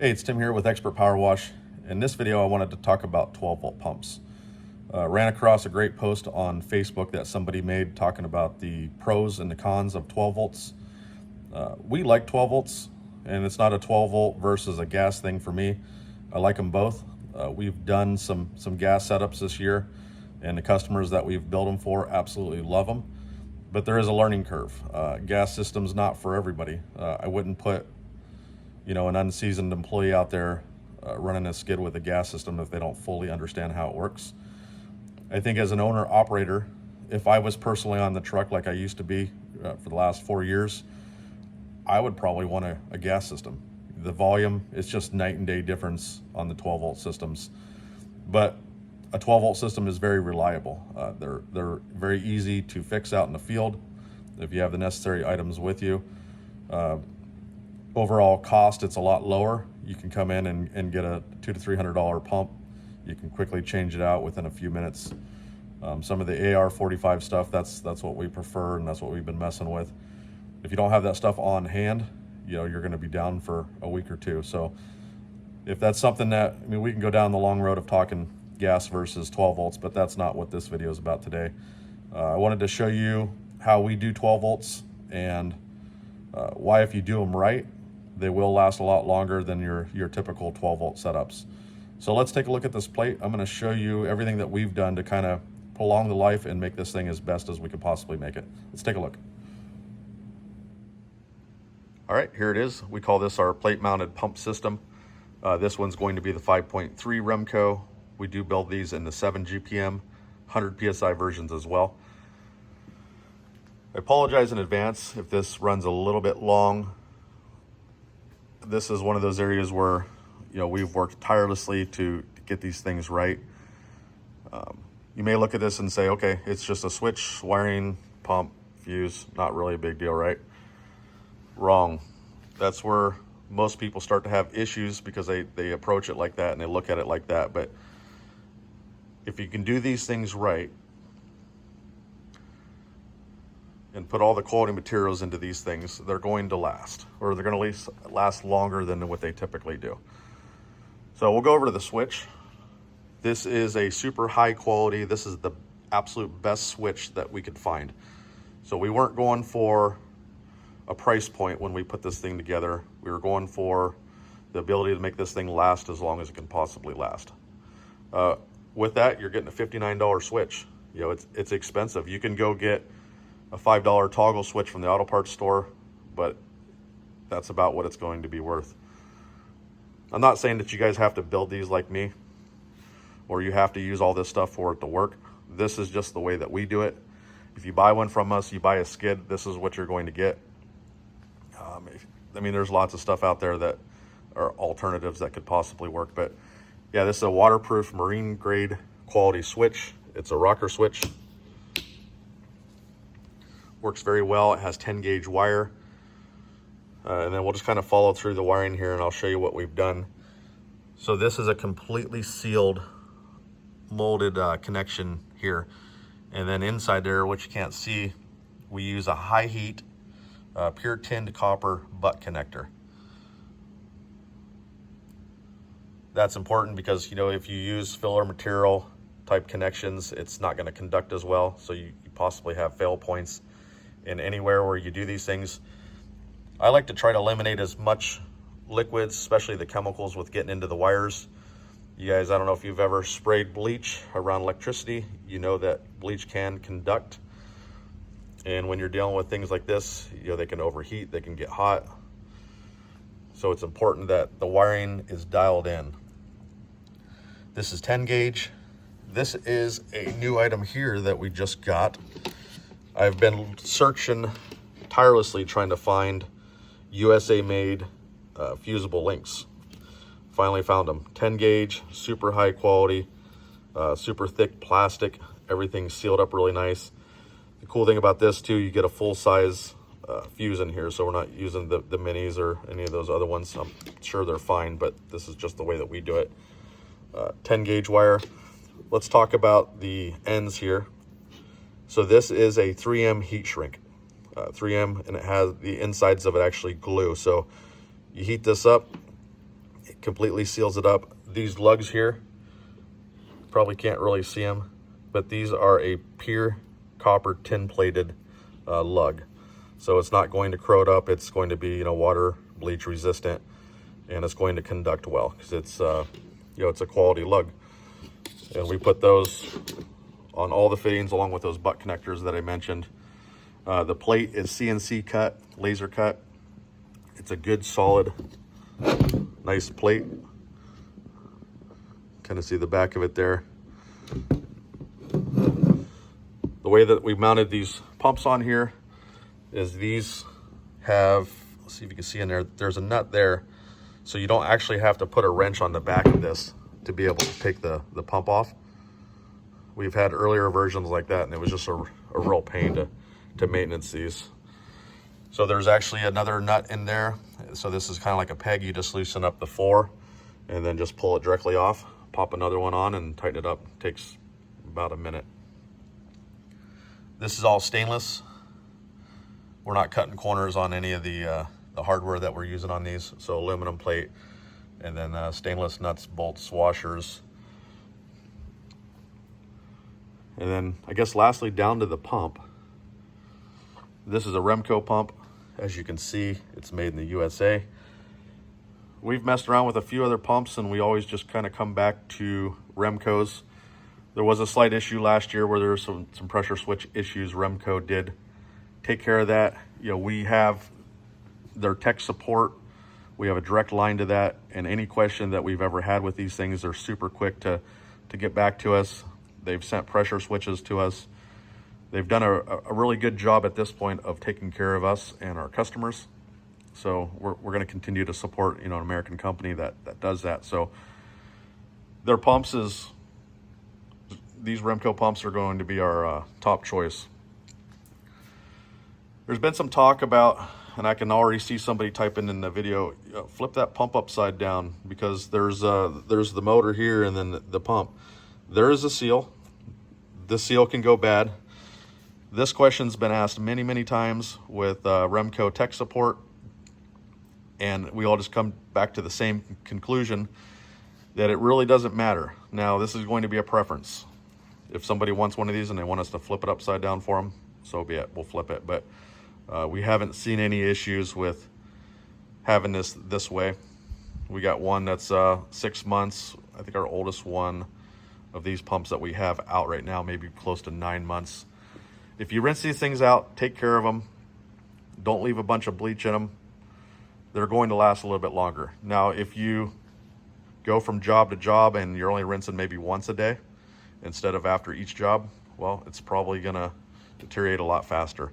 Hey, it's Tim here with Expert Power Wash. In this video, I wanted to talk about 12-volt pumps. Ran across a great post on Facebook that somebody made talking about the pros and the cons of 12 volts. We like 12 volts, and it's not a 12 volt versus a gas thing for me. I like them both. We've done some gas setups this year, and the customers that we've built them for absolutely love them. But there is a learning curve. Gas system's not for everybody. I wouldn't put an unseasoned employee out there running a skid with a gas system if they don't fully understand how it works. I think as an owner operator, if I was personally on the truck like I used to be for the last 4 years, I would probably want a gas system. The volume is just night and day difference on the 12 volt systems. But a 12 volt system is very reliable. They're very easy to fix out in the field if you have the necessary items with you. Overall cost, it's a lot lower. You can come in and get a $200 to $300 pump. You can quickly change it out within a few minutes. Some of the AR45 stuff, that's what we prefer, and that's what we've been messing with. If you don't have that stuff on hand, you're going to be down for a week or two. So if that's something that, we can go down the long road of talking gas versus 12 volts, but that's not what this video is about today. I wanted to show you how we do 12 volts and why, if you do them right, they will last a lot longer than your typical 12 volt setups. So let's take a look at this plate. I'm going to show you everything that we've done to kind of prolong the life and make this thing as best as we could possibly make it. Let's take a look. All right, here it is. We call this our plate mounted pump system. This one's going to be the 5.3 Remco. We do build these in the 7 GPM, 100 PSI versions as well. I apologize in advance if this runs a little bit long. This is one of those areas where, we've worked tirelessly to get these things right. You may look at this and say, okay, it's just a switch, wiring, pump, fuse, not really a big deal, right? Wrong. That's where most people start to have issues, because they approach it like that and they look at it like that. But if you can do these things right and put all the quality materials into these things, they're going to last, or they're going to last longer than what they typically do. So we'll go over to the switch. This is a super high quality. This is the absolute best switch that we could find. So we weren't going for a price point when we put this thing together. We were going for the ability to make this thing last as long as it can possibly last. With that, you're getting a $59 switch. It's expensive. You can go get a $5 toggle switch from the auto parts store, but that's about what it's going to be worth. I'm not saying that you guys have to build these like me, or you have to use all this stuff for it to work. This is just the way that we do it. If you buy one from us, you buy a skid, this is what you're going to get. There's lots of stuff out there that are alternatives that could possibly work, but yeah, this is a waterproof marine grade quality switch. It's a rocker switch. Works very well. It has 10 gauge wire. And then we'll just kind of follow through the wiring here and I'll show you what we've done. So this is a completely sealed, molded connection here. And then inside there, which you can't see, we use a high heat, pure tinned copper butt connector. That's important because, if you use filler material type connections, it's not going to conduct as well. So you possibly have fail points in anywhere where you do these things. I like to try to eliminate as much liquids, especially the chemicals, with getting into the wires. You guys, I don't know if you've ever sprayed bleach around electricity. You know that bleach can conduct. And when you're dealing with things like this, they can overheat, they can get hot. So it's important that the wiring is dialed in. This is 10 gauge. This is a new item here that we just got. I've been searching tirelessly trying to find USA made fusible links. Finally found them. 10 gauge, super high quality, super thick plastic. Everything's sealed up really nice. The cool thing about this too, you get a full size fuse in here, so we're not using the minis or any of those other ones. I'm sure they're fine, but this is just the way that we do it. 10 gauge wire. Let's talk about the ends here. So this is a 3M heat shrink. 3M, and it has the insides of it actually glue. So you heat this up, completely seals it up. These lugs here, probably can't really see them, but these are a pure copper tin plated lug. So it's not going to corrode up. It's going to be, water bleach resistant, and it's going to conduct well because it's, it's a quality lug. And we put those on all the fittings along with those butt connectors that I mentioned. The plate is CNC cut, laser cut. It's a good, solid, nice plate. Kind of see the back of it there. The way that we mounted these pumps on here is these have, let's see if you can see in there, there's a nut there. So you don't actually have to put a wrench on the back of this to be able to take the pump off. We've had earlier versions like that, and it was just a real pain to maintenance these. So there's actually another nut in there. So this is kind of like a peg. You just loosen up the 4 and then just pull it directly off. Pop another one on and tighten it up. It takes about a minute. This is all stainless. We're not cutting corners on any of the hardware that we're using on these. So aluminum plate, and then stainless nuts, bolts, washers. And then I guess lastly, down to the pump. This is a Remco pump. As you can see, it's made in the USA. We've messed around with a few other pumps, and we always just kind of come back to Remco's. There was a slight issue last year where there were some pressure switch issues. Remco did take care of that. We have their tech support. We have a direct line to that, and any question that we've ever had with these things, they're super quick to get back to us. They've sent pressure switches to us. They've done a really good job at this point of taking care of us and our customers. So we're going to continue to support, an American company that does that. So their pumps these Remco pumps are going to be our top choice. There's been some talk about, and I can already see somebody typing in the video, flip that pump upside down, because there's the motor here and then the pump. There is a seal. This seal can go bad. This question's been asked many, many times with Remco tech support, and we all just come back to the same conclusion that it really doesn't matter. Now, this is going to be a preference. If somebody wants one of these and they want us to flip it upside down for them, so be it, we'll flip it. But we haven't seen any issues with having this way. We got one that's 6 months. I think our oldest one of these pumps that we have out right now, maybe close to 9 months. If you rinse these things out, take care of them, don't leave a bunch of bleach in them, they're going to last a little bit longer. Now, if you go from job to job and you're only rinsing maybe once a day instead of after each job, well, it's probably gonna deteriorate a lot faster.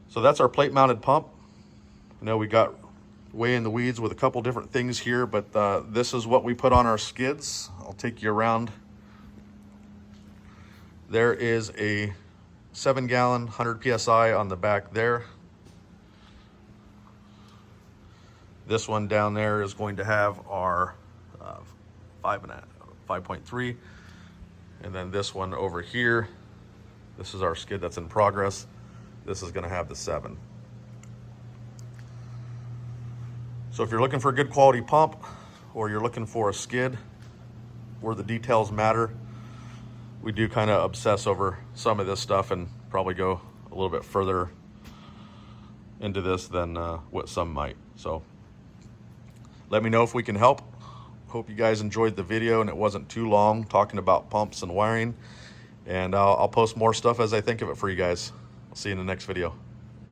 So that's our plate mounted pump. I know we got way in the weeds with a couple different things here, but this is what we put on our skids. I'll take you around. There is a 7-gallon, 100 PSI on the back there. This one down there is going to have our 5.3. And then this one over here, this is our skid that's in progress. This is gonna have the 7. So if you're looking for a good quality pump, or you're looking for a skid where the details matter, we do kind of obsess over some of this stuff and probably go a little bit further into this than what some might. So let me know if we can help. Hope you guys enjoyed the video and it wasn't too long talking about pumps and wiring. And I'll post more stuff as I think of it for you guys. I'll see you in the next video.